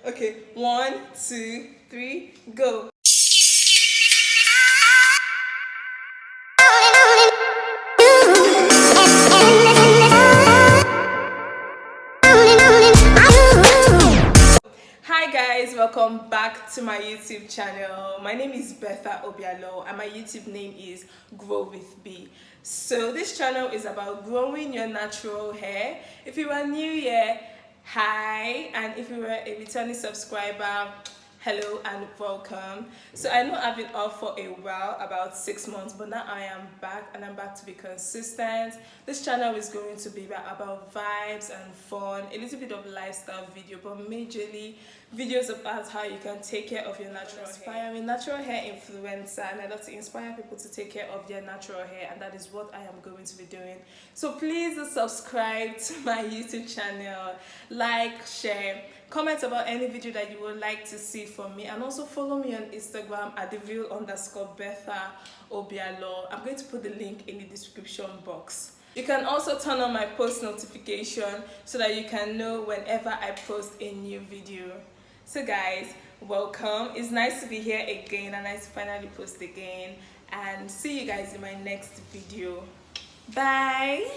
Okay, 1, 2, 3, go. Hi guys, welcome back to my YouTube channel. My name is Betha Obialo and my YouTube name is Grow with B. So this channel is about growing your natural hair. If you are new here, hi, and if you are a returning subscriber, hello and welcome. So I know I've been off for a while, about 6 months, but now I am back and I'm back to be consistent. This channel is going to be about vibes and fun, a little bit of lifestyle video, but majorly videos about how you can take care of your natural hair. I'm a natural hair influencer and I love to inspire people to take care of their natural hair, and that is what I am going to be doing. So please subscribe to my YouTube channel, like, share, comment about any video that you would like to see from me, and also follow me on Instagram at @real_Betha Obialo. I'm going to put the link in the description box. You can also turn on my post notification so that you can know whenever I post a new video. So guys, welcome. It's nice to be here again and nice to finally post again, and see you guys in my next video. Bye.